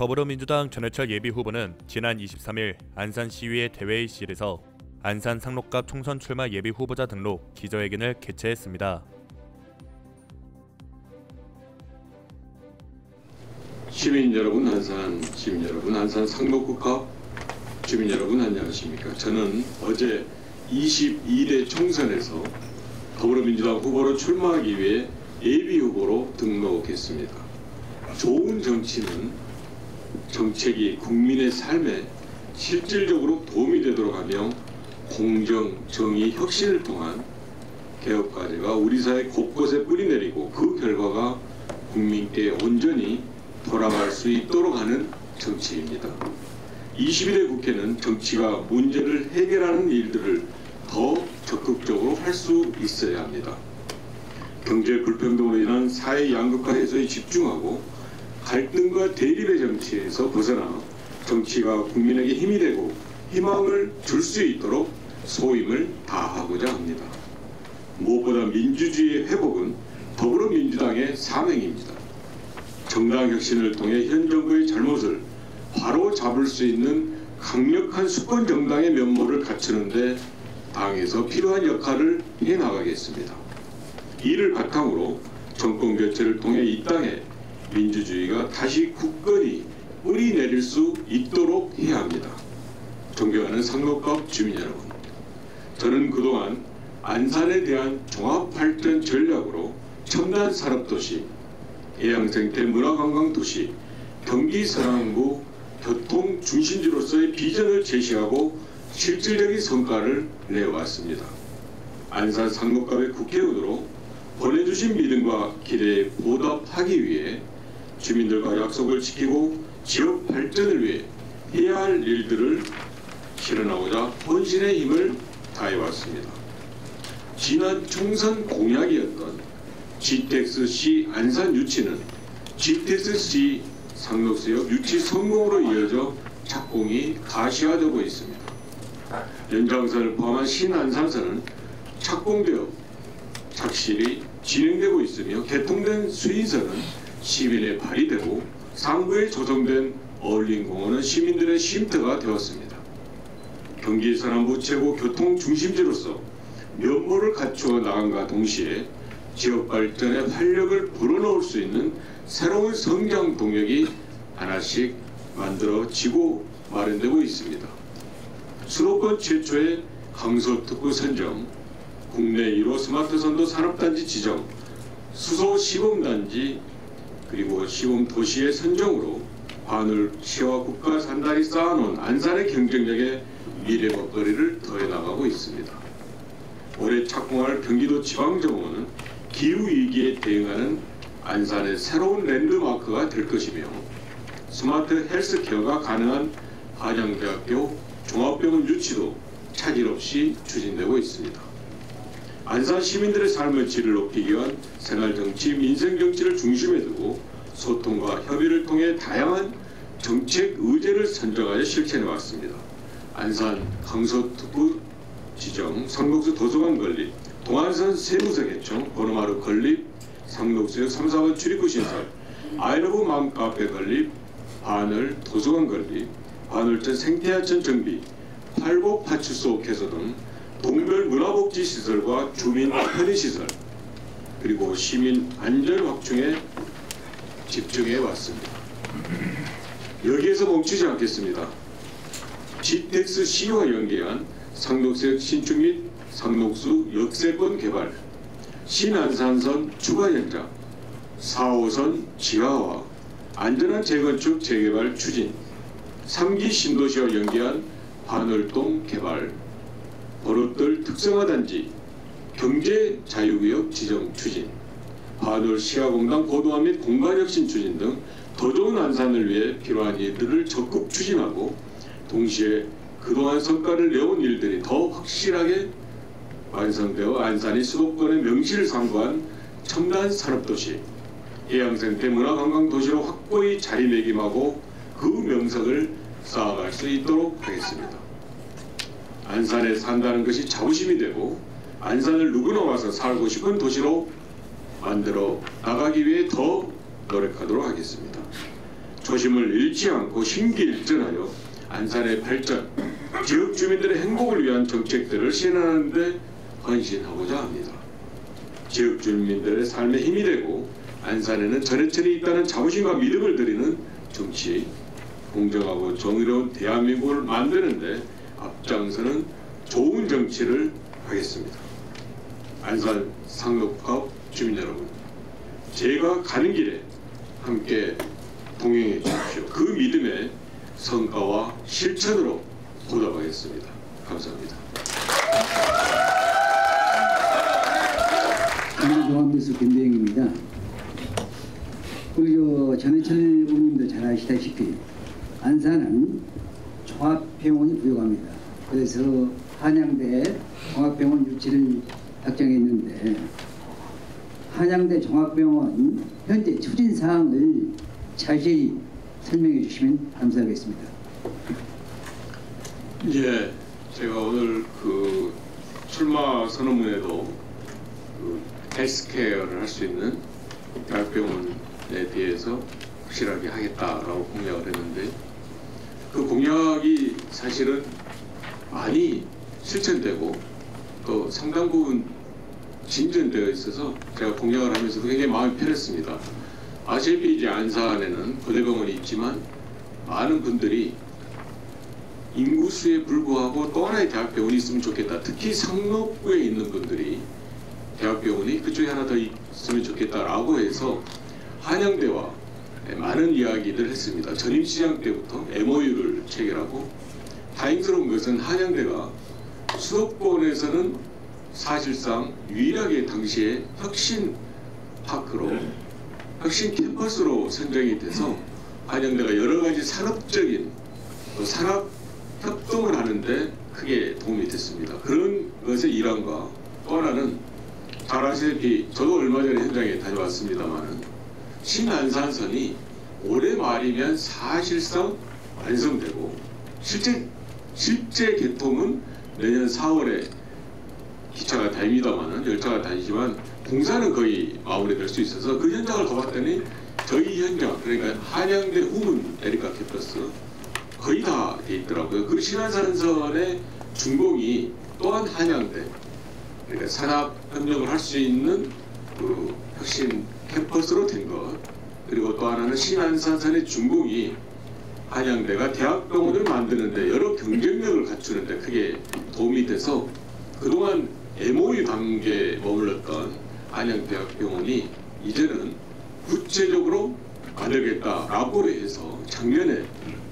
더불어민주당 전해철 예비후보는 지난 23일 안산시의회 대회의실에서 안산 상록갑 총선 출마 예비후보자 등록 기자회견을 개최했습니다. 시민 여러분, 안산 시민 여러분, 안산 상록갑 주민 여러분 안녕하십니까? 저는 어제 22대 총선에서 더불어민주당 후보로 출마하기 위해 예비후보로 등록했습니다. 좋은 정치는 정책이 국민의 삶에 실질적으로 도움이 되도록 하며 공정, 정의, 혁신을 통한 개혁과제가 우리 사회 곳곳에 뿌리내리고 그 결과가 국민께 온전히 돌아갈 수 있도록 하는 정치입니다. 22대 국회는 정치가 문제를 해결하는 일들을 더 적극적으로 할 수 있어야 합니다. 경제 불평등으로 인한 사회 양극화 해소에 집중하고 갈등과 대립의 정치에서 벗어나 정치가 국민에게 힘이 되고 희망을 줄 수 있도록 소임을 다하고자 합니다. 무엇보다 민주주의의 회복은 더불어민주당의 사명입니다. 정당 혁신을 통해 현 정부의 잘못을 바로 잡을 수 있는 강력한 수권 정당의 면모를 갖추는 데 당에서 필요한 역할을 해나가겠습니다. 이를 바탕으로 정권 교체를 통해 이 땅에 민주주의가 다시 굳건히 뿌리 내릴 수 있도록 해야 합니다. 존경하는 상록갑 주민 여러분, 저는 그동안 안산에 대한 종합발전 전략으로 첨단 산업도시, 해양생태 문화관광도시, 경기 서남부 교통 중심지로서의 비전을 제시하고 실질적인 성과를 내왔습니다. 안산 상록갑의 국회의원으로 보내주신 믿음과 기대에 보답하기 위해 주민들과 약속을 지키고 지역 발전을 위해 해야 할 일들을 실현하고자 혼신의 힘을 다해왔습니다. 지난 총선 공약이었던 GTX-C 안산 유치는 GTX-C 상록수역 유치 성공으로 이어져 착공이 가시화되고 있습니다. 연장선을 포함한 신안산선은 착공되어 착실히 진행되고 있으며 개통된 수인선은 시민에 발휘되고 상부에 조성된 어울림공원은 시민들의 쉼터가 되었습니다. 경기 서남부 최고 교통 중심지로서 면모를 갖추어 나간과 동시에 지역 발전에 활력을 불어넣을 수 있는 새로운 성장 동력이 하나씩 만들어지고 마련되고 있습니다. 수도권 최초의 강서특구 선정, 국내 1호 스마트 선도 산업단지 지정, 수소 시범단지 그리고 시범도시의 선정으로 관울시와 국가 산단이 쌓아놓은 안산의 경쟁력에 미래 먹거리를 더해나가고 있습니다. 올해 착공할 경기도 지방정원은 기후위기에 대응하는 안산의 새로운 랜드마크가 될 것이며 스마트 헬스케어가 가능한 한양대학교 종합병원 유치도 차질 없이 추진되고 있습니다. 안산 시민들의 삶의 질을 높이기 위한 생활정치, 민생정치를 중심에 두고 소통과 협의를 통해 다양한 정책 의제를 선정하여 실천해 왔습니다. 안산 강서특구 지정, 상록수 도서관 건립, 동안선 세무서 개청, 보노마루 건립, 상록수역 3, 4번 출입구 신설, 아이러브 맘카페 건립, 반을 도서관 건립, 반월천 생태하천 정비, 팔곡 파출소 개소 등 동별 문화복지시설과 주민 편의시설 그리고 시민 안전 확충에 집중해 왔습니다. 여기에서 멈추지 않겠습니다. GTX-C와 연계한 상록수역 신축 및 상록수 역세권 개발, 신안산선 추가 연장, 4호선 지하화, 안전한 재건축 재개발 추진, 3기 신도시와 연계한 반월동 개발, 버릇들 특성화단지, 경제자유구역 지정 추진, 반월 시가공단 고도화 및 공간혁신 추진 등 더 좋은 안산을 위해 필요한 일들을 적극 추진하고 동시에 그동안 성과를 내온 일들이 더 확실하게 완성되어 안산이 수도권의 명실을 상고한 첨단 산업도시, 해양생태 문화관광도시로 확고히 자리매김하고 그 명성을 쌓아갈 수 있도록 하겠습니다. 안산에 산다는 것이 자부심이 되고 안산을 누구나 와서 살고 싶은 도시로 만들어 나가기 위해 더 노력하도록 하겠습니다. 초심을 잃지 않고 심기일전하여 안산의 발전, 지역 주민들의 행복을 위한 정책들을 실현하는 데 헌신하고자 합니다. 지역 주민들의 삶에 힘이 되고 안산에는 전해철이 있다는 자부심과 믿음을 드리는 정치, 공정하고 정의로운 대한민국을 만드는 데 앞장서는 좋은 정치를 하겠습니다. 안산 상록갑 주민 여러분, 제가 가는 길에 함께 동행해 주십시오. 그 믿음의 성과와 실천으로 보답하겠습니다. 감사합니다. 종합뉴스 김대영입니다. 우리 전해철 의원님도 잘 아시다시피 안산은 종합병원이 부족합니다. 그래서 한양대 종합병원 유치를 확정했는데 한양대 종합병원 현재 추진 사항을 자세히 설명해 주시면 감사하겠습니다. 예, 제가 오늘 그 출마 선언문에도 그 헬스케어를 할 수 있는 대학병원에 대해서 확실하게 하겠다라고 공약을 했는데 그 공약이 사실은 많이 실천되고 또 상당 부분 진전되어 있어서 제가 공약을 하면서 굉장히 마음이 편했습니다. 아시다시피 이제 안산에는 고대병원이 있지만 많은 분들이 인구수에 불구하고 또 하나의 대학병원이 있으면 좋겠다. 특히 상록구에 있는 분들이 대학병원이 그쪽에 하나 더 있으면 좋겠다라고 해서 한양대와 많은 이야기를 했습니다. 전임시장 때부터 MOU를 체결하고 다행스러운 것은 한양대가 수도권에서는 사실상 유일하게 당시에 혁신 파크로 혁신 캠퍼스로 선정이 돼서 한양대가 여러 가지 산업적인 또 산업 협동을 하는데 크게 도움이 됐습니다. 그런 것의 일환과 또 하나는 잘 아시다시피 저도 얼마 전에 현장에 다녀왔습니다만은 신안산선이 올해 말이면 사실상 완성되고 실제 개통은 내년 4월에 기차가 다닙니다만은 열차가 다니지만 공사는 거의 마무리될 수 있어서 그 현장을 가봤더니 저희 현장 그러니까 한양대 후문 에리카 캠퍼스 거의 다 돼 있더라고요. 그 신안산선의 준공이 또한 한양대 그러니까 산업협력을 할 수 있는 그 혁신 캠퍼스로 된 것 그리고 또 하나는 신안산선의 준공이 한양대가 대학병원을 만드는데 여러 경쟁력을 갖추는데 크게 도움이 돼서 그동안 MOU 단계에 머물렀던 한양대학병원이 이제는 구체적으로 만들겠다라고 해서 작년에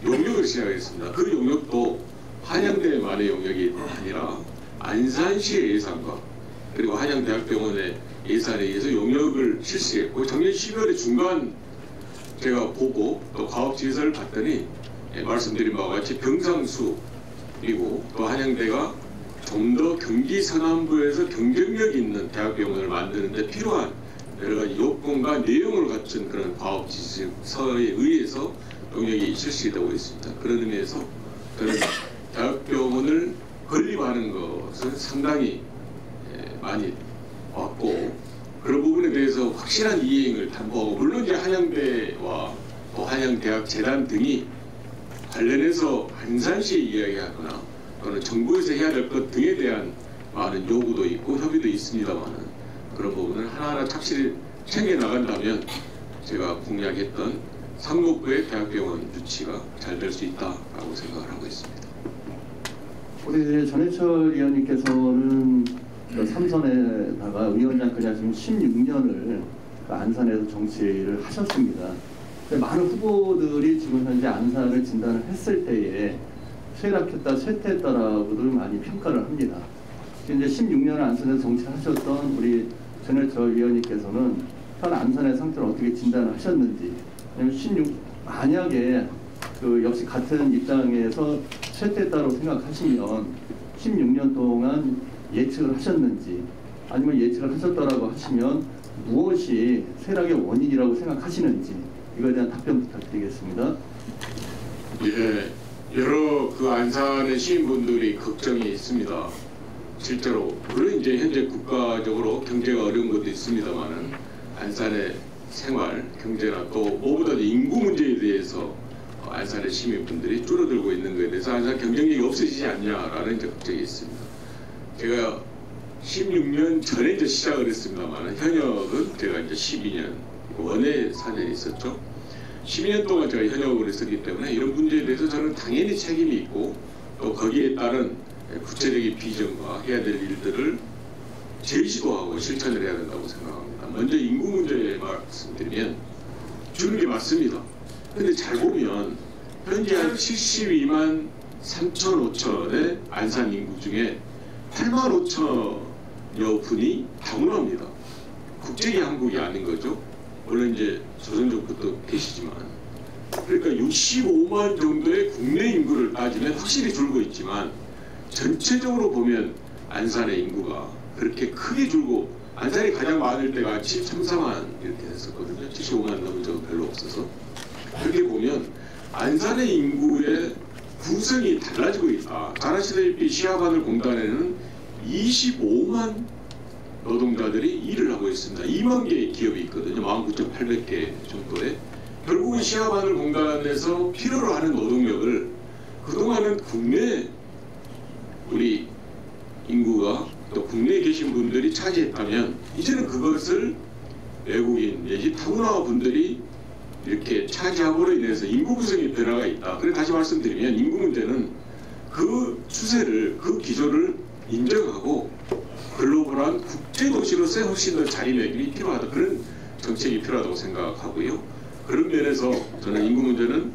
용역을 시작했습니다. 그 용역도 한양대만의 용역이 아니라 안산시의 예산과 그리고 한양대학병원의 예산에 의해서 용역을 실시했고 작년 12월에 중간 제가 보고 또 과업지휘서를 봤더니 말씀드린 바와 같이 병상수 그리고 또 한양대가 좀 더 경기 서남부에서 경쟁력 있는 대학병원을 만드는 데 필요한 여러 가지 요건과 내용을 갖춘 그런 과업지휘서에 의해서 용역이 실시되고 있습니다. 그런 의미에서 저는 대학병원을 건립하는 것은 상당히 많이 왔고 그런 부분에 대해서 확실한 이행을 담보하고 물론 이제 한양대와 또 한양대학재단 등이 관련해서 안산시에 이야기하거나 또는 정부에서 해야 될 것 등에 대한 많은 요구도 있고 협의도 있습니다만은 그런 부분을 하나하나 착실히 챙겨 나간다면 제가 공약했던 상록구의 대학병원 유치가 잘 될 수 있다라고 생각을 하고 있습니다. 우리 전해철 의원님께서는 삼선에다가 의원장까지 하시면 16년을 안산에서 정치를 하셨습니다. 많은 후보들이 지금 현재 안산을 진단을 했을 때에 쇠락했다, 쇠퇴했다라고들 많이 평가를 합니다. 이제 16년을 안산에서 정치를 하셨던 우리 전해철 의원님께서는 현 안산의 상태를 어떻게 진단을 하셨는지, 만약에 그 역시 같은 입장에서 쇠퇴했다고 생각하시면 16년 동안 예측을 하셨는지, 아니면 예측을 하셨다라고 하시면 무엇이 쇠락의 원인이라고 생각하시는지 이거에 대한 답변 부탁드리겠습니다. 예, 여러 그 안산의 시민분들이 걱정이 있습니다. 실제로 물론 이제 현재 국가적으로 경제가 어려운 것도 있습니다만은 안산의 생활, 경제나 또 무엇보다도 인구 문제에 대해서 안산의 시민분들이 줄어들고 있는 것에 대해서 안산 경쟁력이 없어지지 않냐라는 이제 걱정이 있습니다. 제가 16년 전에 이제 시작을 했습니다만 현역은 제가 이제 12년 원외 4년이 있었죠. 12년 동안 제가 현역을 했었기 때문에 이런 문제에 대해서 저는 당연히 책임이 있고 또 거기에 따른 구체적인 비전과 해야 될 일들을 제시도하고 실천을 해야 된다고 생각합니다. 먼저 인구 문제에 말씀드리면 주는 게 맞습니다. 근데 잘 보면 현재 한 72만 3천 5천의 안산 인구 중에 8만 5천여 분이 다문화입니다. 국적이 한국이 아닌 거죠. 물론 이제 조선족부터 계시지만 그러니까 65만 정도의 국내 인구를 따지면 확실히 줄고 있지만 전체적으로 보면 안산의 인구가 그렇게 크게 줄고 안산이 가장 많을 때가 73만 이렇게 됐었거든요. 75만 넘은 적은 별로 없어서 그렇게 보면 안산의 인구의 구성이 달라지고 있다. 잘 아시다시피 시아바늘공단에는 25만 노동자들이 일을 하고 있습니다. 2만 개의 기업이 있거든요. 19,800개 정도의. 결국은 시아바늘공단에서 필요로 하는 노동력을 그동안은 국내 우리 인구가 또 국내에 계신 분들이 차지했다면 이제는 그것을 외국인 내지 타문화 분들이 이렇게 차지함으로 인해서 인구 구성의 변화가 있다. 그래서 다시 말씀드리면 인구 문제는 그 추세를 그 기조를 인정하고 글로벌한 국제도시로서의 훨씬 더 자리매김이 필요하다. 그런 정책이 필요하다고 생각하고요. 그런 면에서 저는 인구 문제는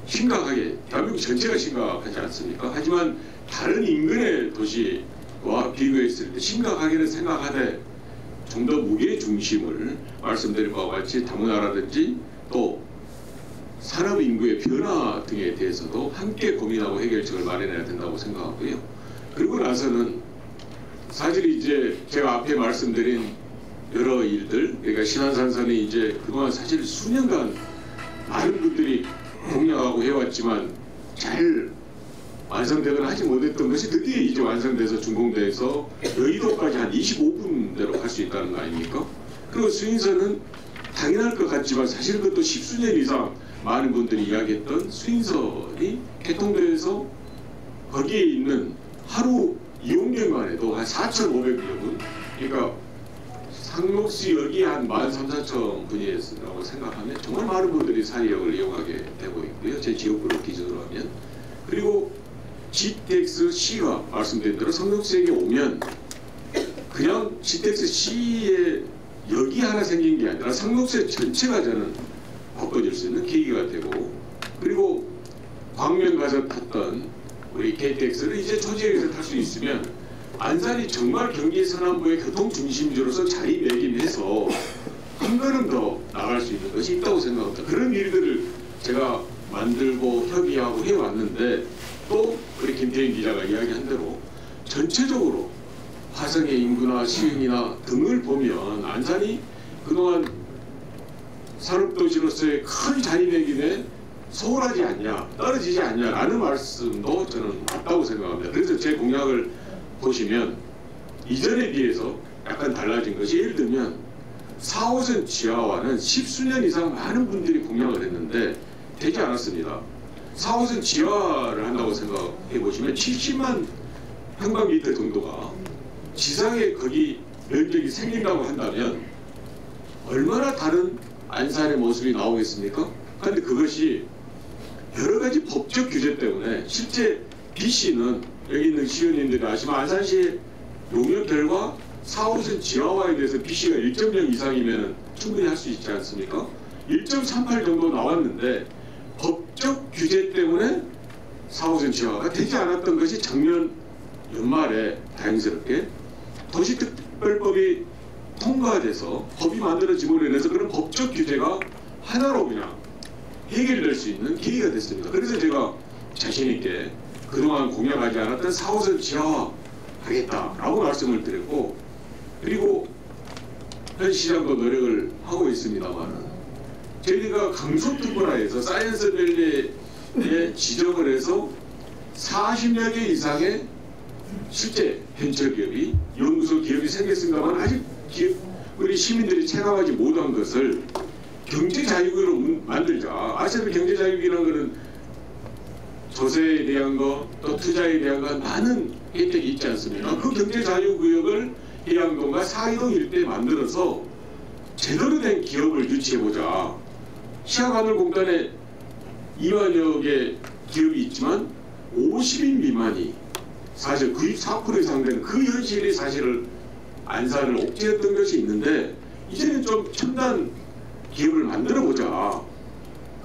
심각하게 대한민국 전체가 심각하지 않습니까? 하지만 다른 인근의 도시와 비교했을 때 심각하게는 생각하되 좀 더 무게 중심을 말씀드린 바와 같이 다문화라든지 또 산업 인구의 변화 등에 대해서도 함께 고민하고 해결책을 마련해야 된다고 생각하고요. 그리고 나서는 사실 이제 제가 앞에 말씀드린 여러 일들, 그러니까 신안산선이 이제 그동안 사실 수년간 많은 분들이 공략하고 해왔지만 잘 완성되거나 하지 못했던 것이 드디어 이제 완성돼서 준공돼서 여의도까지 한 25분대로 갈 수 있다는 거 아닙니까? 그리고 수인선은 당연할 것 같지만 사실 그것도 10수년 이상 많은 분들이 이야기했던 수인선이 개통돼서 거기에 있는 하루 이용객만 해도 한 4,500여 분, 그러니까 상록수역이 한 13,000~14,000 분이라고 생각하면 정말 많은 분들이 사이역을 이용하게 되고 있고요. 제 지역구를 기준으로 하면. 그리고 GTX-C가 말씀드린 대로 상록수역에 오면 그냥 GTX-C에 역이 하나 생긴 게 아니라 상록수역 전체가 저는 바꿔질 수 있는 계기가 되고, 그리고 광명 가서 탔던 우리 KTX를 이제 초지역에서 탈 수 있으면 안산이 정말 경기 서남부의 교통 중심지로서 자리매김해서 한 걸음 더 나갈 수 있는 것이 있다고 생각합니다. 그런 일들을 제가 만들고 협의하고 해왔는데 또 우리 김태인 기자가 이야기한 대로 전체적으로 화성의 인구나 시흥이나 등을 보면 안산이 그동안 산업도시로서의 큰 자리매김에 소홀하지 않냐, 떨어지지 않냐라는 말씀도 저는 맞다고 생각합니다. 그래서 제 공약을 보시면 이전에 비해서 약간 달라진 것이, 예를 들면 4호선 지하화는 10수년 이상 많은 분들이 공약을 했는데 되지 않았습니다. 4호선 지하화를 한다고 생각해 보시면 70만 평방미터 정도가 지상에 거기 면적이 생긴다고 한다면 얼마나 다른 안산의 모습이 나오겠습니까? 그런데 그것이 여러 가지 법적 규제 때문에 실제 B씨는 여기 있는 시의원님들이 아시면 안산시의 용역 결과 4호선 지하화에 대해서 B씨가 1.0 이상이면 충분히 할 수 있지 않습니까? 1.38 정도 나왔는데 법적 규제 때문에 4호선 지하화가 되지 않았던 것이 작년 연말에 다행스럽게 도시특별법이 통과돼서 법이 만들어짐으로 인해서 그런 법적 규제가 하나로 그냥 해결될 수 있는 계기가 됐습니다. 그래서 제가 자신있게 그동안 공약하지 않았던 4호선 지하화 하겠다라고 말씀을 드렸고, 그리고 현 시장도 노력을 하고 있습니다만 저희가 강속특구라에서 사이언스밸리에 지정을 해서 40여 개 이상의 실제 벤처기업이 연구소 기업이 생겼습니다만 아직 우리 시민들이 체감하지 못한 것을 경제자유구로 만들자. 아시다시피 경제자유구라는 것은 조세에 대한 거, 또 투자에 대한 거 많은 혜택이 있지 않습니까? 그 경제자유구역을 해양동과 사이동 일대에 만들어서 제대로 된 기업을 유치해보자. 시아바늘공단에 2만여 개 기업이 있지만 50인 미만이 사실 94% 이상 되는 그 현실이 사실을 안산을 옥죄했던 것이 있는데 이제는 좀 첨단 기업을 만들어보자.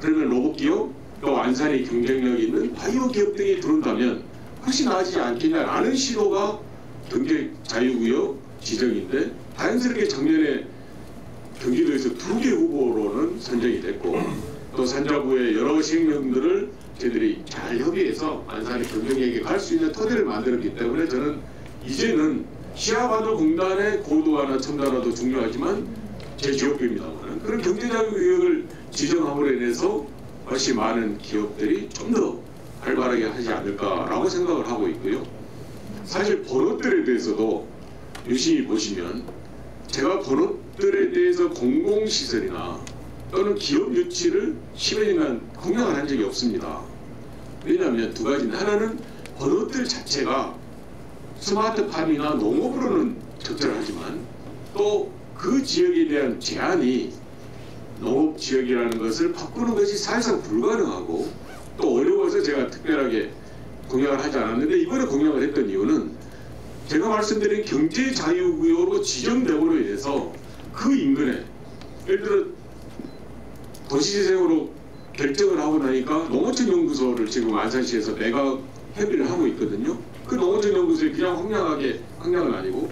그러면 로봇기업 또 안산이 경쟁력 있는 바이오 기업 등이 들어온다면 훨씬 나아지지 않겠냐라는 시도가 경제자유구역 지정인데 다행스럽게 작년에 경기도에서 2개 후보로는 선정이 됐고 또 산자부의 여러 시행령들을 저희들이 잘 협의해서 안산의 경쟁력에 갈 수 있는 토대를 만들었기 때문에 저는 이제는 시아바늘공단의 고도화나 첨단화도 중요하지만 제 지역구입니다만 그런 경제자유구역을 지정함으로 인해서 훨씬 많은 기업들이 좀 더 활발하게 하지 않을까라고 생각을 하고 있고요. 사실 번호들에 대해서도 유심히 보시면 제가 번호들에 대해서 공공시설이나 또는 기업 유치를 10여 년간 공약을 한 적이 없습니다. 왜냐하면 두 가지는 하나는 번호들 자체가 스마트팜이나 농업으로는 적절하지만 또 그 지역에 대한 제한이 농업지역이라는 것을 바꾸는 것이 사실상 불가능하고 또 어려워서 제가 특별하게 공약을 하지 않았는데 이번에 공약을 했던 이유는 제가 말씀드린 경제자유구역으로 지정됨으로 인해서 그 인근에 예를 들어 도시재생으로 결정을 하고 나니까 농어촌연구소를 지금 안산시에서 매각 협의를 하고 있거든요. 그 농어촌연구소에 그냥 황량은 아니고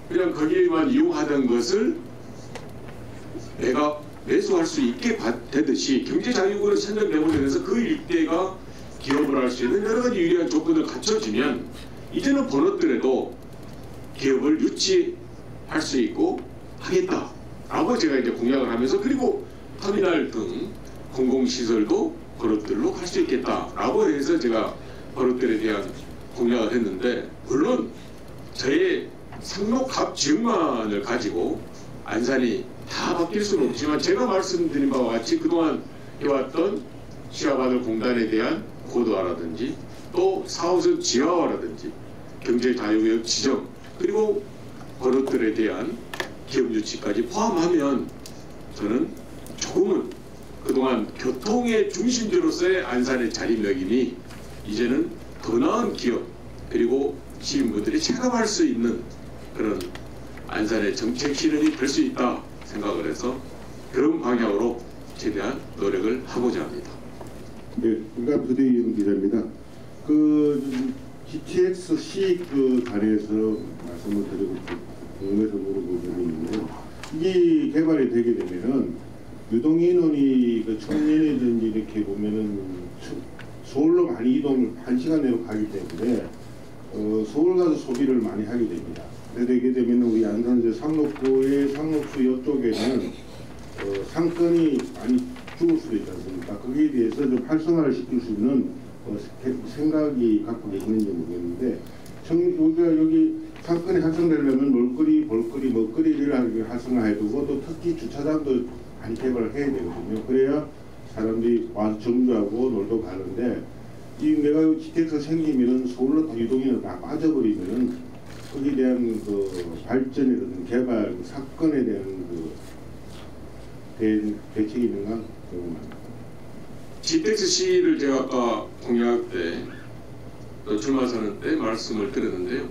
그냥 거기에만 이용하던 것을 매수할 수 있게 되듯이 경제자유구역으로 선정됨으로 인해서 그 일대가 기업을 할 수 있는 여러 가지 유리한 조건을 갖춰지면 이제는 번호들에도 기업을 유치할 수 있고 하겠다라고 제가 이제 공약을 하면서 그리고 터미널 등 공공시설도 번호들로 갈 수 있겠다라고 해서 제가 번호들에 대한 공약을 했는데 물론 저의 상록갑 지역만을 가지고 안산이 다 바뀔 수는 없지만 제가 말씀드린 바와 같이 그동안 해왔던 시아바늘공단에 대한 고도화라든지 또 4호선 지하화라든지 경제자유구역 지정 그리고 번호들에 대한 기업 유치까지 포함하면 저는 조금은 그동안 교통의 중심지로서의 안산의 자리매김이 이제는 더 나은 기업 그리고 시민분들이 체감할 수 있는 그런 안산의 정책 실현이 될 수 있다 생각을 해서 그런 방향으로 최대한 노력을 하고자 합니다. 네, 그러니까 부대의원 기자입니다. 그 GTX-C 그 관해서 말씀을 드리고 궁금해서 물어보는 점이 있는데 이게 개발이 되게 되면은 유동인원이 그 청년이든지 이렇게 보면은 서울로 많이 이동을 1시간 내로 가기 때문에 서울 가서 소비를 많이 하게 됩니다. 되게 되면 우리 안산시 상록구의 상록수 옆쪽에는 상권이 많이 죽을 수도 있지 않습니까? 거기에 대해서 좀 활성화를 시킬 수 있는 생각이 갖고 계시는지 모르겠는데 우리가 여기 상권이 활성되려면 볼거리, 먹거리를 활성화해두고 또 특히 주차장도 많이 개발을 해야 되거든요. 그래야 사람들이 와서 정주하고 놀러 가는데 이 내가 GTX가 생기면은 서울로 다 유동인을 다 빠져버리면은 거기에 대한 그 발전이라든 개발 사건에 대한 대책이 있는가 궁금합니다. GTX-C를 제가 아까 공약 때 또 출마 선언 때 말씀을 드렸는데요.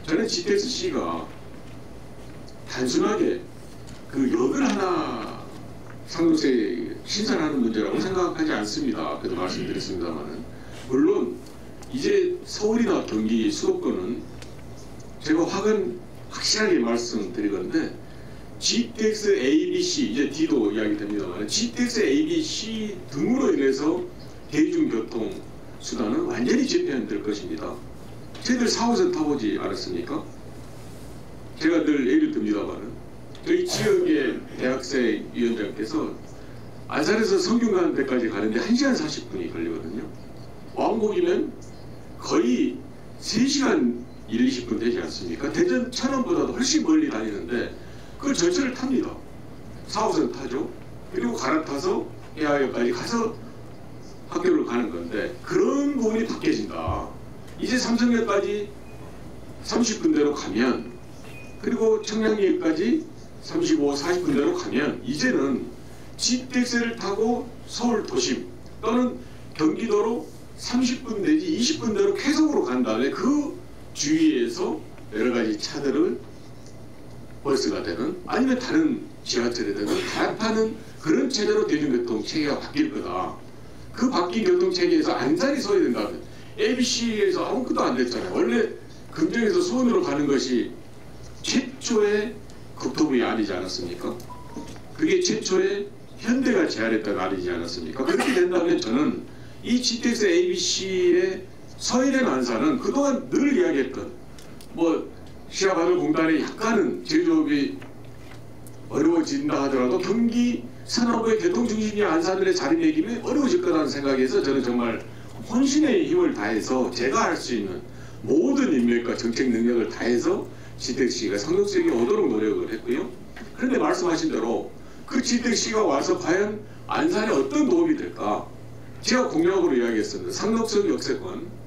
저는 GTX-C가 단순하게 그 역을 하나 상록세 신설하는 문제라고 생각하지 않습니다. 그래도 말씀드렸습니다만은 물론 이제 서울이나 경기 수도권은 제가 확실하게 말씀드리건데 GTX ABC 이제 D도 이야기 됩니다만 GTX ABC 등으로 인해서 대중교통 수단은 완전히 재편될 것입니다. 저희들 4호선 타보지 않았습니까? 제가 늘 예를 듭니다만은 저희 지역의 대학생 위원장께서 안산에서 성균 가는 데까지 가는데 1시간 40분이 걸리거든요. 왕복이면 거의 3시간 1, 20분 되지 않습니까? 대전 천안보다도 훨씬 멀리 다니는데 그 그걸 전철을 탑니다. 4호선 타죠. 그리고 갈아타서 해화역까지 가서 학교를 가는 건데 그런 부분이 바뀌어진다. 이제 삼성역까지 30분대로 가면 그리고 청량리역까지 35, 40분대로 가면 이제는 GTX를 타고 서울 도심 또는 경기도로 30분 내지 20분대로 쾌속으로 간 다음에 그 주위에서 여러 가지 차들을 버스가 되는 아니면 다른 지하철이 되는 갈아타는 그런 체제로 대중교통 체계가 바뀔 거다. 그 바뀐 교통체계에서 안산이 소외된다면 ABC에서 아무것도 안 됐잖아요. 원래 금정에서 수원으로 가는 것이 최초의 국토부의 안이지 않았습니까? 그게 최초의 현대가 제안했던 안이지 않았습니까? 그렇게 된다면 저는 이 GTX ABC의 서해된 안산은 그동안 늘 이야기했던 뭐 시아바늘공단의 약간은 제조업이 어려워진다 하더라도 경기 산업의 교통중심이 안산을에 자리매김이 어려워질 거라는 생각에서 저는 정말 혼신의 힘을 다해서 제가 할 수 있는 모든 인맥과 정책 능력을 다해서 GTX가 상록수역에 오도록 노력을 했고요. 그런데 말씀하신 대로 그 GTX가 와서 과연 안산에 어떤 도움이 될까? 제가 공약으로 이야기했습니다. 상록수역 역세권.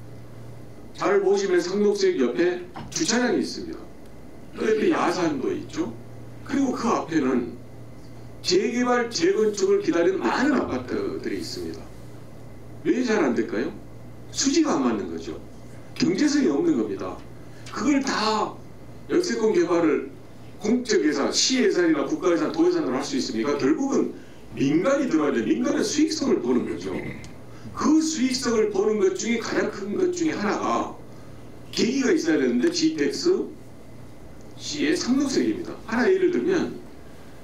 잘 보시면 상록수역 옆에 주차장이 있습니다. 또 옆에 야산도 있죠. 그리고 그 앞에는 재개발, 재건축을 기다리는 많은 아파트들이 있습니다. 왜 잘 안 될까요? 수지가 안 맞는 거죠. 경제성이 없는 겁니다. 그걸 다 역세권 개발을 공적 예산, 시 예산이나 국가 예산, 도 예산으로 할 수 있습니까? 결국은 민간이 들어야 돼. 민간의 수익성을 보는 거죠. 그 수익성을 보는 것 중에 가장 큰 것 중에 하나가 계기가 있어야 되는데 GTX 시의 상록수역입니다. 하나 예를 들면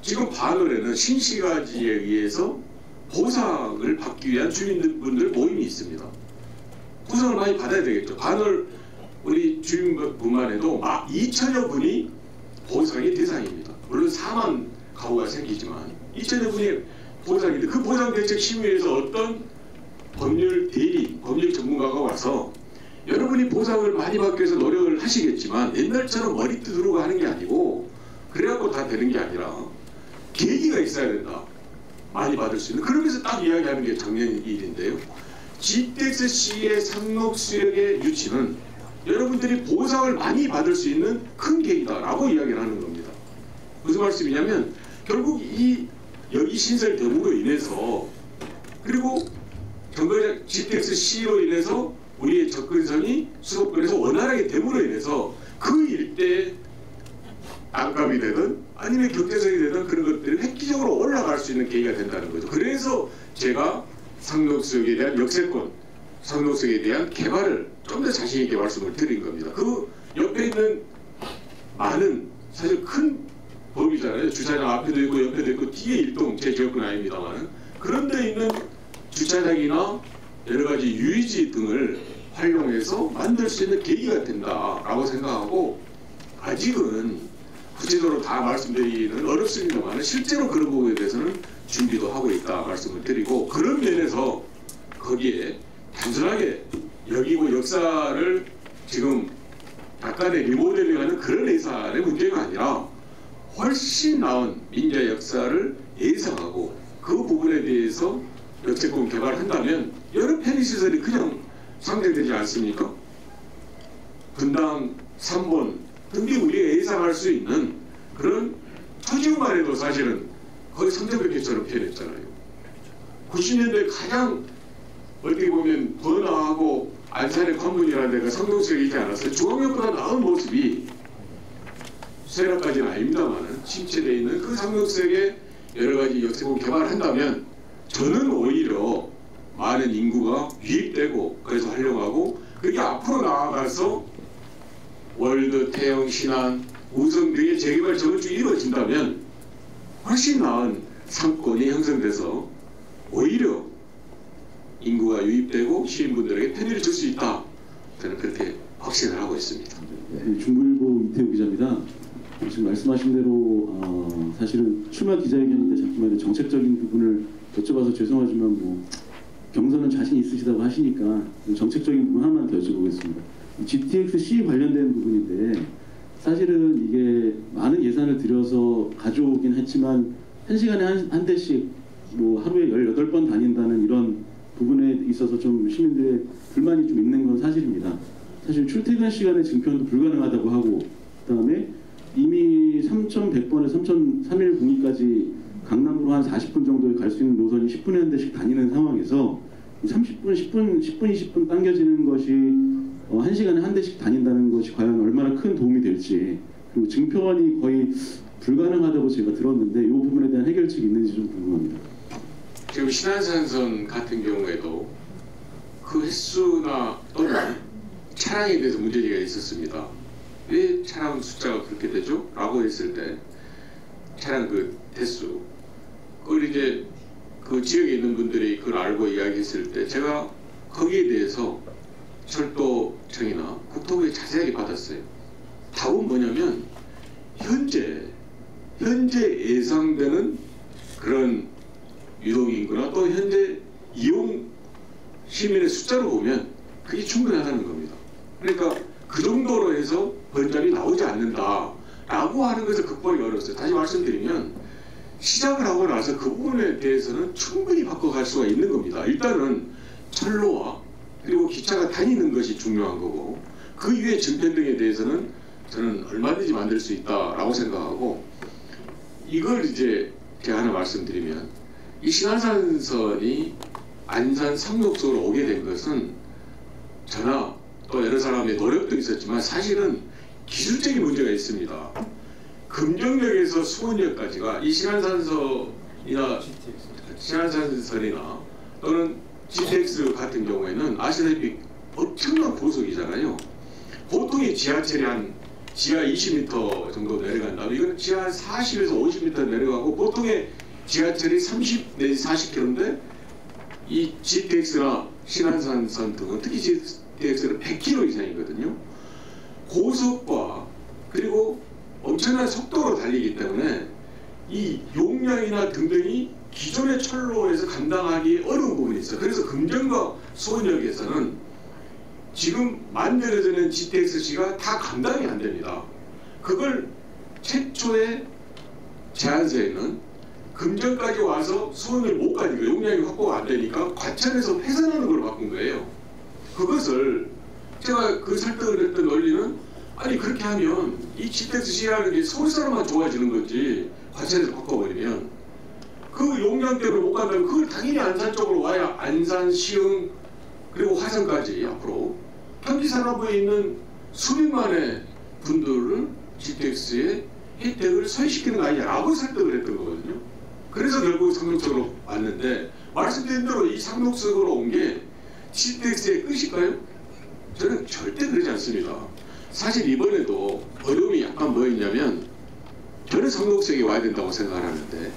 지금 반월에는 신시가지에 의해서 보상을 받기 위한 주민분들 모임이 있습니다. 보상을 많이 받아야 되겠죠. 반월 우리 주민분만 해도 2천여 분이 보상의 대상입니다. 물론 4만 가구가 생기지만 2천여 분이 보상인데 그 보상대책심의에서 어떤 법률 대리, 법률 전문가가 와서 여러분이 보상을 많이 받기 위해서 노력을 하시겠지만 옛날처럼 머리 두드리고 하는 게 아니고 그래갖고 다 되는 게 아니라 계기가 있어야 된다. 많이 받을 수 있는. 그러면서 딱 이야기하는 게 작년 일인데요. GTX-C의 상록수역의 유치는 여러분들이 보상을 많이 받을 수 있는 큰 계기다라고 이야기를 하는 겁니다. 무슨 말씀이냐면 결국 이 여기 신설 됨으로 인해서 그리고 정거장 GTX-C로 인해서 우리의 접근성이 수도권에서 원활하게 됨으로 인해서 그 일대에 땅값이 되든 아니면 경제성이 되든 그런 것들이 획기적으로 올라갈 수 있는 계기가 된다는 거죠. 그래서 제가 상록수역에 대한 역세권, 상록수역에 대한 개발을 좀 더 자신 있게 말씀을 드린 겁니다. 그 옆에 있는 많은 사실 큰 범위잖아요. 주차장 앞에도 있고 옆에도 있고 뒤에 일동 제 지역은 아닙니다만 그런 데 있는 주차장이나 여러 가지 유의지 등을 활용해서 만들 수 있는 계기가 된다라고 생각하고 아직은 구체적으로 다 말씀드리기는 어렵습니다만 실제로 그런 부분에 대해서는 준비도 하고 있다 말씀을 드리고 그런 면에서 거기에 단순하게 여기고 역사를 지금 약간의 리모델링하는 그런 예산의 문제가 아니라 훨씬 나은 민주의 역사를 예상하고 그 부분에 대해서 역세권 개발한다면 여러 편의시설이 그냥 상대되지 않습니까? 분당 3번 등등 우리가 예상할 수 있는 그런 처지만 해도 사실은 거의 성전백회처럼 표현했잖아요. 90년대 가장 어떻게 보면 번화하고 안산의 관문이라는 데가 상록수역이지 않았어요. 중앙역보다 나은 모습이 수해라까지는 아닙니다만 침체되어 있는 그 상록수역에 여러 가지 역세권 개발한다면 저는 오히려 많은 인구가 유입되고 그래서 활용하고 그게 앞으로 나아가서 월드, 태영, 신안, 우성 등의 재개발 재건축이 이루어진다면 훨씬 나은 상권이 형성돼서 오히려 인구가 유입되고 시민분들에게 편의를 줄 수 있다. 저는 그렇게 확신을 하고 있습니다. 네, 중부일보 이태우 기자입니다. 지금 말씀하신 대로 사실은 출마 기자회견인데 자꾸만 정책적인 부분을 여쭤봐서 죄송하지만 뭐 경선은 자신 있으시다고 하시니까 정책적인 부분 하나만 더 여쭤보겠습니다. GTX-C 관련된 부분인데 사실은 이게 많은 예산을 들여서 가져오긴 했지만 1시간에 한 대씩 뭐 하루에 18번 다닌다는 이런 부분에 있어서 좀 시민들의 불만이 좀 있는 건 사실입니다. 사실 출퇴근 시간에 증편도 불가능하다고 하고, 그다음에 이미 3,100번에 3,310까지 강남으로 한 40분 정도에 갈 수 있는 노선이 10분에 한 대씩 다니는 상황에서 30분, 10분, 20분 당겨지는 것이 1시간에 한 대씩 다닌다는 것이 과연 얼마나 큰 도움이 될지, 그리고 증편이 거의 불가능하다고 제가 들었는데 이 부분에 대한 해결책이 있는지 좀 궁금합니다. 지금 신안산선 같은 경우에도 그 횟수나 또는 차량에 대해서 문제제기가 있었습니다. 왜 차량 숫자가 그렇게 되죠? 라고 했을 때 차량 그 대수, 그걸 이제 그 지역에 있는 분들이 그걸 알고 이야기했을 때 제가 거기에 대해서 철도청이나 국토부에 자세하게 받았어요. 답은 뭐냐면 현재 예상되는 그런 유동인구나 또 현재 이용 시민의 숫자로 보면 그게 충분하다는 겁니다. 그러니까 그 정도로 해서 번점이 나오지 않는다라고 하는 것을 극복하기 어려웠어요. 다시 말씀드리면 시작을 하고 나서 그 부분에 대해서는 충분히 바꿔갈 수가 있는 겁니다. 일단은 철로와 그리고 기차가 다니는 것이 중요한 거고, 그 이외의 증편 등에 대해서는 저는 얼마든지 만들 수 있다라고 생각하고, 이걸 이제 제가 하나 말씀드리면 이 신안산선이 안산 상록수로 오게 된 것은 저나 또 여러 사람의 노력도 있었지만 사실은 기술적인 문제가 있습니다. 금정역에서 수원역까지가 이 신안산선이나 또는 GTX 같은 경우에는 아시다시피 엄청난 고속이잖아요. 보통의 지하철이 한 지하 20m 정도 내려간다면 이건 지하 40에서 50m 내려가고, 보통의 지하철이 30 내지 40km인데 이 GTX나 신안산선 등은 특히 GTX는 100km 이상이거든요. 고속과 그리고 엄청난 속도로 달리기 때문에 이 용량이나 등등이 기존의 철로에서 감당하기 어려운 부분이 있어요. 그래서 금정과 수원역에서는 지금 만들어지는 GTX-C가 다 감당이 안 됩니다. 그걸 최초의 제안서에는 금정까지 와서 수원을 못 가니까 용량이 확보가 안 되니까 과천에서 회선하는 걸 바꾼 거예요. 그것을 제가 그 설득을 했던 논리는, 아니 그렇게 하면 이 GTX-C라는 게 서울 사람만 좋아지는 거지 과천에서 바꿔버리면 그 용량 때문에 못 간다면 그걸 당연히 안산 쪽으로 와야 안산, 시흥 그리고 화성까지 앞으로 경기 산업부에 있는 수백만의 분들을 GTX의 혜택을 소외시키는 거 아니냐라고 설득을 했던 거거든요. 그래서 결국 상록수로 왔는데, 말씀드린 대로 이 상록수로 온 게 GTX의 끝일까요? 저는 절대 그러지 않습니다. 사실 이번에도 어려움이 약간 뭐였냐면, 저는 상록수역에 와야 된다고 생각을 하는데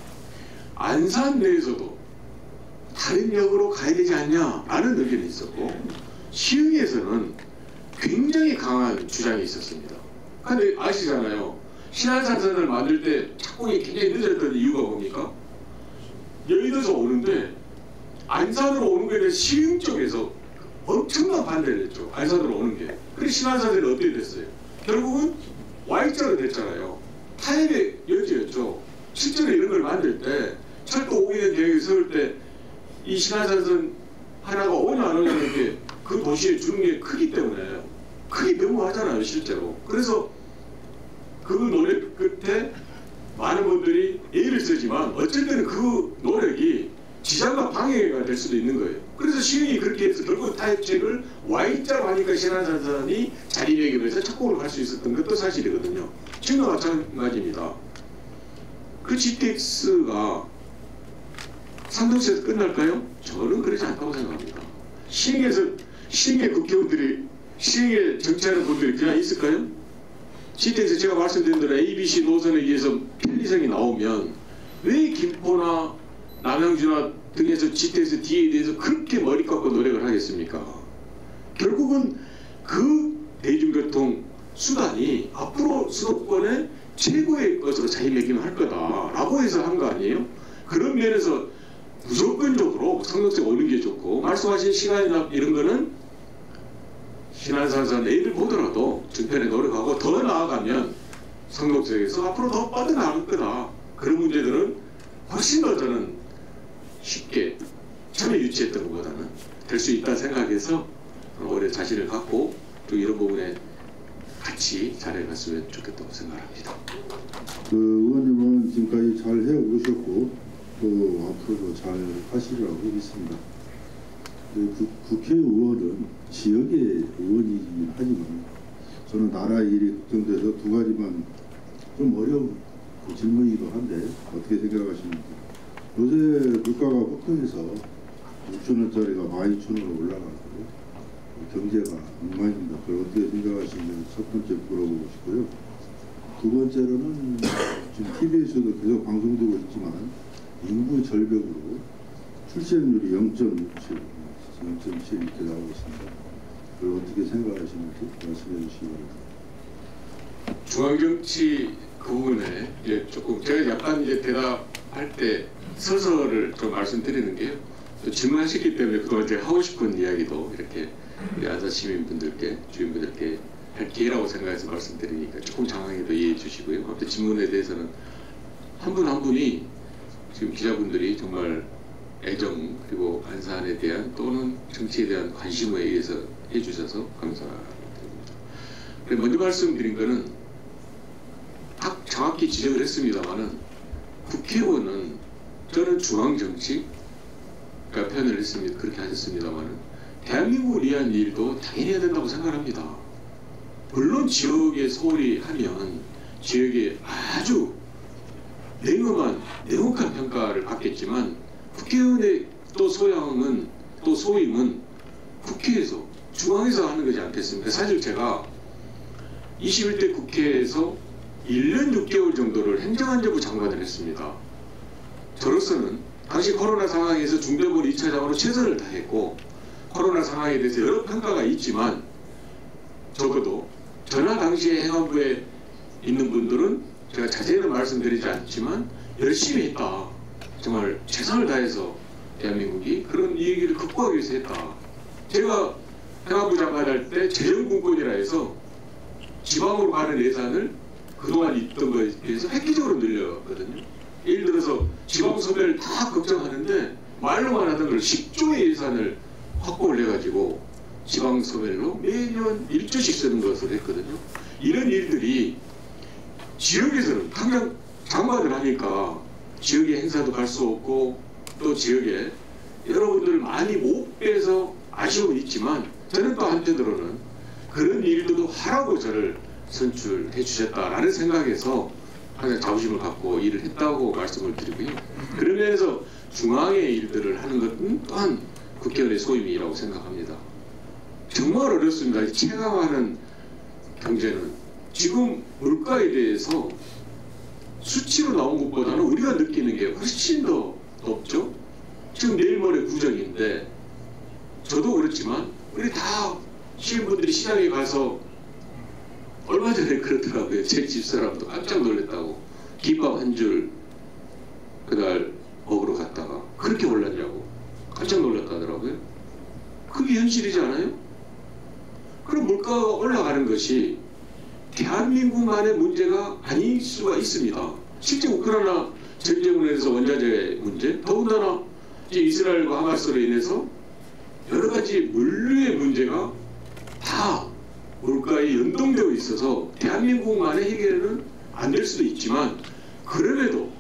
안산 내에서도 다른 역으로 가야 되지 않냐라는 의견이 있었고, 시흥에서는 굉장히 강한 주장이 있었습니다. 근데 아시잖아요. 신안산선을 만들 때 착공이 굉장히 늦었던 이유가 뭡니까? 여의도에서 오는데 안산으로 오는 거에 대해 시흥 쪽에서 엄청난 반대를 했죠. 안산으로 오는 게. 그래서 신안산선이 어떻게 됐어요? 결국은 Y자로 됐잖아요. 타협의 여지였죠. 실제로 이런 걸 만들 때 철도 5기년 계획을 세울 때 이 신안산선 하나가 오냐 안 오냐는 게 그 도시에 주는 게 크기 때문에 크게 메모하잖아요 실제로. 그래서 그 노력 끝에 많은 분들이 예의를 쓰지만 어쩔 때는 그 노력이 지장과 방해가 될 수도 있는 거예요. 그래서 시흥이 그렇게 해서 결국 타협책을 Y자로 하니까 신안산선이 자리매김해서 착공을 할 수 있었던 것도 사실이거든요. 지금과 마찬가지입니다. 그 GTX가 상동시에서 끝날까요? 저는 그러지 않다고 생각합니다. 시흥의 국회의원들이, 시흥에 정치하는 분들이 그냥 있을까요? GTX 제가 말씀드린 대로 ABC 노선에 의해서 편리성이 나오면 왜 김포나 남양주나 등에서 GTX D에 대해서 그렇게 머리 깎고 노력을 하겠습니까? 결국은 그 대중교통 수단이 앞으로 수도권의 최고의 것으로 자리매김할 거다라고 해서 한 거 아니에요? 그런 면에서 무조건적으로 상록수역 오는 게 좋고, 말씀하신 시간이나 이런 거는 신안산선 내일을 보더라도 증편에 노력하고 더 나아가면 상록지역에서 앞으로 더 뻗어나갈 거다. 그런 문제들은 훨씬 더 저는 쉽게 처음에 유치했던 것보다는 될 수 있다 생각해서 올해 자신을 갖고 또 이런 부분에 같이 잘해갔으면 좋겠다고 생각합니다. 의원님은 지금까지 잘 해오셨고 또 앞으로도 잘 하시리라고 믿습니다. 국회의원은 지역의 의원이긴 하지만 저는 나라 일이 걱정돼서 두 가지만 좀 어려운 질문이기도 한데 어떻게 생각하십니까? 요새 물가가 폭등해서 6,000원짜리가 12,000원으로 올라가고 경제가 엉망입니다. 그걸 어떻게 생각하시는지 첫 번째 물어보고 싶고요. 두 번째로는 지금 TV에서도 계속 방송되고 있지만 인구 절벽으로 출생률이 0.67 이렇게 나오고 있습니다. 그걸 어떻게 생각하시는지 말씀해 주시기 바랍니다. 중앙정치 그 부분에 이제 조금 제가 약간 이제 대답할 때 서서를 좀 말씀드리는 게요. 또 질문하셨기 때문에 그동안 제가 하고 싶은 이야기도 이렇게 우리 안산 시민분들께 주민분들께 할 기회라고 생각해서 말씀드리니까 조금 장황히도 이해해 주시고요. 아무튼 질문에 대해서는 한 분 한 분이 지금 기자분들이 정말 애정 그리고 안산에 대한 또는 정치에 대한 관심에 의해서 해주셔서 감사드립니다. 먼저 말씀드린 거는 딱 정확히 지적을 했습니다만은 국회의원은 저는 중앙정치 그러니까 표현을 했습니다. 그렇게 하셨습니다만은 대한민국을 위한 일도 당연히 해야 된다고 생각합니다. 물론 지역에 소홀히 하면 지역에 아주 냉혹한 평가를 받겠지만 국회의원의 또 소양은 또 소임은 국회에서 중앙에서 하는 거지 않겠습니까? 사실 제가 21대 국회에서 1년 6개월 정도를 행정안전부 장관을 했습니다. 저로서는 당시 코로나 상황에서 중대본 2차장으로 최선을 다했고 코로나 상황에 대해서 여러 평가가 있지만 적어도 전화 당시에 행안부에 있는 분들은 제가 자세히는 말씀드리지 않지만 열심히 했다. 정말 최선을 다해서 대한민국이 그런 얘기를 극복하기 위해서 했다. 제가 행안부 장관 할 때 재정분권이라 해서 지방으로 가는 예산을 그동안 있던 거에 비해서 획기적으로 늘렸거든요. 예를 들어서 지방 소멸 다 걱정하는데 말로만 하던 걸 10조의 예산을 확보를 해가지고 지방 소멸로 매년 1조씩 쓰는 것을 했거든요. 이런 일들이 지역에서는 당장 장관을 하니까 지역의 행사도 갈 수 없고 또 지역에 여러분들 많이 못 빼서 아쉬움은 있지만 저는 또 한편으로는 그런 일들도 하라고 저를 선출해 주셨다라는 생각에서 항상 자부심을 갖고 일을 했다고 말씀을 드리고요. 그런 면에서 중앙의 일들을 하는 것은 또한 국회의원의 소임이라고 생각합니다. 정말 어렵습니다. 체감하는 경제는 지금 물가에 대해서 수치로 나온 것보다는 우리가 느끼는 게 훨씬 더 높죠. 지금 내일 모레 구정인데 저도 그렇지만 우리 다 시민분들이 시장에 가서 얼마 전에 그렇더라고요. 제 집사람도 깜짝 놀랐다고. 김밥 한 줄 그날 먹으러 갔다가 그렇게 올랐냐고 깜짝 놀랐다더라고요. 그게 현실이지 않아요? 그럼 물가가 올라가는 것이 대한민국만의 문제가 아닐 수가 있습니다. 실제 우크라이나 전쟁으로 인해서 원자재 문제, 더군다나 이스라엘과 하마스로 인해서 여러 가지 물류의 문제가 다 물가에 연동되어 있어서 대한민국만의 해결은 안 될 수도 있지만 그럼에도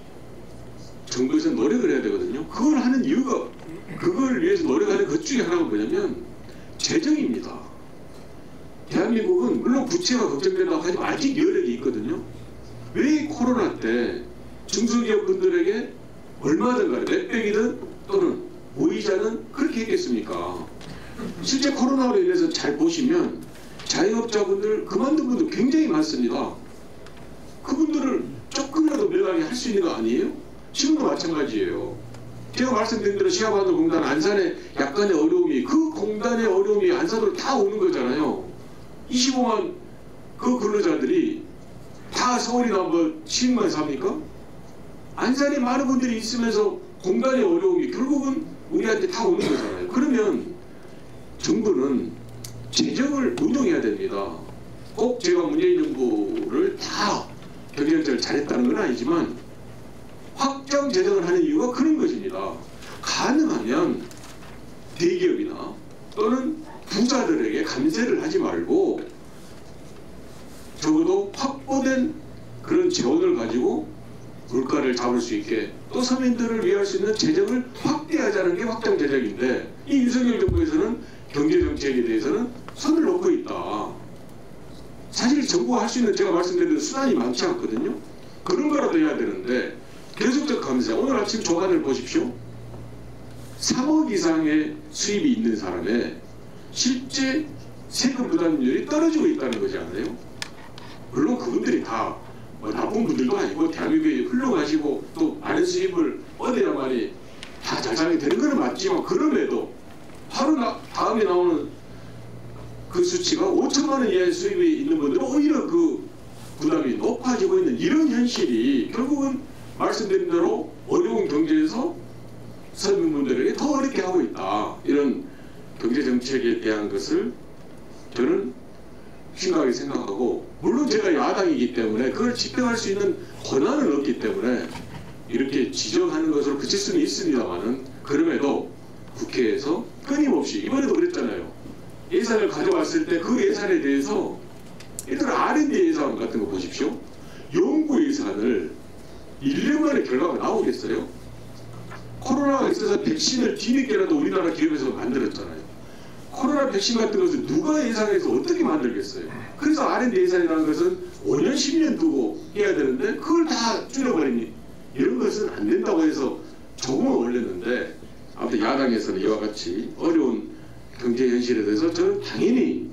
정부에서 노력을 해야 되거든요. 그걸 하는 이유가 그걸 위해서 노력하는 것 중에 하나가 뭐냐면 재정입니다. 대한민국은 물론 부채가 걱정된다고 하지만 아직 여력이 있거든요. 왜 코로나 때 중소기업 분들에게 얼마든 간에 몇백이든 또는 무이자는 그렇게 했겠습니까? 실제 코로나로 인해서 잘 보시면 자영업자분들 그만둔 분들 굉장히 많습니다. 그분들을 조금이라도 면하게 할 수 있는 거 아니에요? 지금도 마찬가지예요. 제가 말씀드린 대로 시아바늘공단 안산의 약간의 어려움이 그 공단의 어려움이 안산으로 다 오는 거잖아요. 25만 그 근로자들이 다 서울이나 뭐 시민만 삽니까? 안산에 많은 분들이 있으면서 공단의 어려움이 결국은 우리한테 다 오는 거잖아요. 그러면 정부는 재정을 운용해야 됩니다. 꼭 제가 문재인 정부를 다 경제정책을 잘했다는 건 아니지만 확장 재정을 하는 이유가 그런 것입니다. 가능하면 대기업이나 또는 부자들에게 감세를 하지 말고 적어도 확보된 그런 재원을 가지고 물가를 잡을 수 있게 또 서민들을 위할 수 있는 재정을 확대하자는 게 확장 재정인데 이 윤석열 정부에서는 경제정책에 대해서는 손을 놓고 있다. 사실 정부가 할 수 있는 제가 말씀드린 수단이 많지 않거든요. 그런 거라도 해야 되는데 계속적 감세. 오늘 아침 조간을 보십시오. 3억 이상의 수입이 있는 사람의 실제 세금 부담률이 떨어지고 있다는 거지 않나요? 물론 그분들이 다 나쁜 분들도 아니고 대한민국에 훌륭하시고 또 많은 수입을 얻어야만이 다 잘 살게 되는 건 맞지만 그럼에도 하루 다음에 나오는 그 수치가 5천만 원 이하의 수입이 있는 분들은 오히려 그 부담이 높아지고 있는 이런 현실이 결국은 말씀드린 대로 어려운 경제에서 서민분들에게 더 어렵게 하고 있다. 이런 경제정책에 대한 것을 저는 심각하게 생각하고 물론 제가 야당이기 때문에 그걸 집행할 수 있는 권한은 없기 때문에 이렇게 지적하는 것으로 그칠 수는 있습니다만은 그럼에도 국회에서 끊임없이 이번에도 그랬잖아요. 예산을 가져왔을 때 그 예산에 대해서 예를 들어 R&D 예산 같은 거 보십시오. 연구 예산을 1년 만에 결과가 나오겠어요? 코로나가 있어서 백신을 뒤늦게라도 우리나라 기업에서 만들었잖아요. 코로나 백신 같은 것을 누가 예상해서 어떻게 만들겠어요? 그래서 R&D 예산이라는 것은 5년, 10년 두고 해야 되는데 그걸 다 줄여버리니 이런 것은 안 된다고 해서 조금은 올렸는데 아무튼 야당에서는 이와 같이 어려운 경제 현실에 대해서 저는 당연히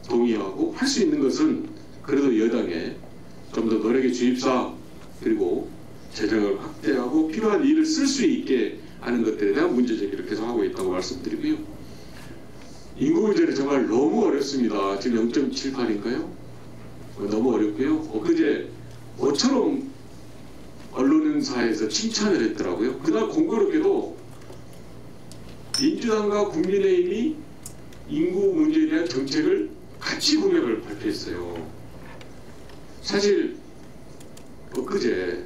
동의하고 할 수 있는 것은 그래도 여당에 좀 더 노력의 주입사 그리고 재정을 확대하고 필요한 일을 쓸 수 있게 하는 것들에 대한 문제제기를 계속하고 있다고 말씀드리고요. 인구 문제는 정말 너무 어렵습니다. 지금 0.78인가요? 너무 어렵고요. 엊그제 모처럼 언론사에서 칭찬을 했더라고요. 그날 공교롭게도 민주당과 국민의힘이 인구 문제에 대한 정책을 같이 공약을 발표했어요. 사실 엊그제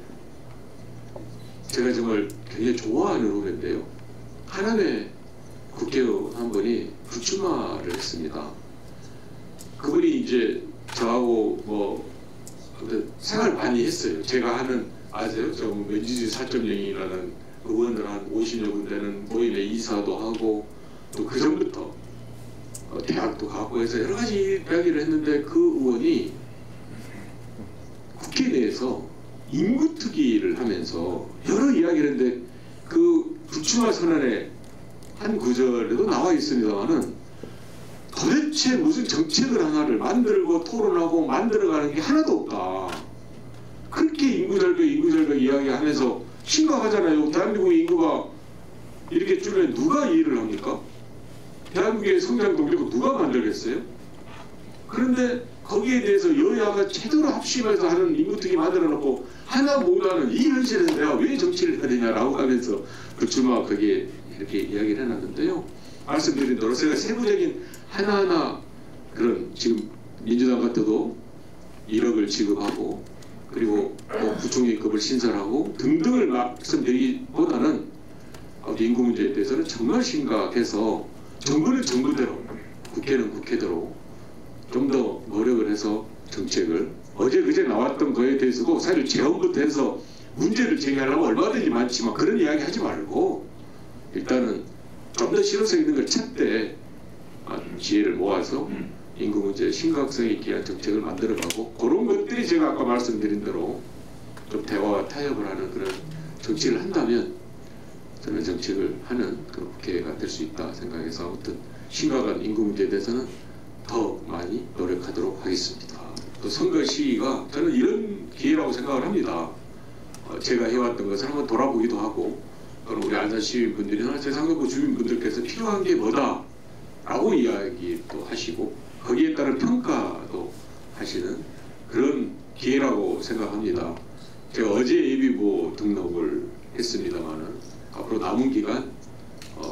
제가 정말 굉장히 좋아하는 후배인데요. 하남의 국회의원 한 분이 불출마를 했습니다. 그분이 이제 저하고 뭐 생활 많이 했어요. 제가 하는 아세요? 저 민주주의 4.0이라는 의원들 한 50여 군데는 모임의 이사도 하고 또 그 전부터 대학도 가고 해서 여러 가지 이야기를 했는데 그 의원이 국회 내에서 인구특위를 하면서 여러 이야기를 했는데 그 불출마 선언의 한 구절에도 나와 있습니다만은 도대체 무슨 정책을 하나를 만들고 토론하고 만들어가는 게 하나도 없다. 그렇게 인구절벽 이야기하면서 심각하잖아요. 대한민국의 인구가 이렇게 줄면 누가 이해를 합니까? 대한민국의 성장 동력을 누가 만들겠어요? 그런데 거기에 대해서 여야가 제대로 합심해서 하는 인구특위 만들어놓고 하나 못하는 이 현실에서 내가 왜 정치를 해야 되냐라고 하면서 불출마 거기에 이렇게 이야기를 해놨는데요. 말씀드린 대로 제가 세부적인 하나하나 그런 지금 민주당 같아도 1억을 지급하고 그리고 또 부총리급을 신설하고 등등을 말씀드리기보다는 인구 문제에 대해서는 정말 심각해서 정부는 정부대로 국회는 국회대로 좀 더 노력을 해서 정책을 어제 그제 나왔던 거에 대해서도 사실 재원부터 해서 문제를 제기하려면 얼마든지 많지만 그런 이야기 하지 말고 일단은 좀 더 실효성 있는 걸 찾되 지혜를 모아서 인구 문제의 심각성에 있게 한 정책을 만들어가고 그런 것들이 제가 아까 말씀드린 대로 좀 대화와 타협을 하는 그런 정치를 한다면 저는 정책을 하는 그런 국회가 될 수 있다 생각해서 아무튼 심각한 인구 문제에 대해서는 더 많이 노력하도록 하겠습니다. 또 선거 시기가 저는 이런 기회라고 생각을 합니다. 제가 해왔던 것을 한번 돌아보기도 하고 또는 우리 안산 시민분들이나 제3정부 주민분들께서 필요한 게 뭐다 라고 이야기도 하시고 거기에 따른 평가도 하시는 그런 기회라고 생각합니다. 제가 어제 예비후보 등록을 했습니다만은 앞으로 남은 기간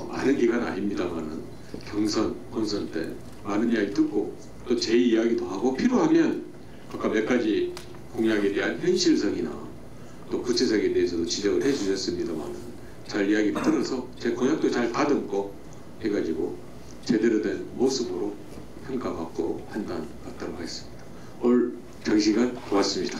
많은 기간 아닙니다만은 경선, 본선 때 많은 이야기 듣고 또 제 이야기도 하고 필요하면 아까 몇 가지 공약에 대한 현실성이나 또 구체성에 대해서도 지적을 해주셨습니다만 잘 이야기 들어서 제 공약도 잘 다듬고 해가지고 제대로 된 모습으로 평가받고 판단받도록 하겠습니다. 오늘 장시간 고맙습니다.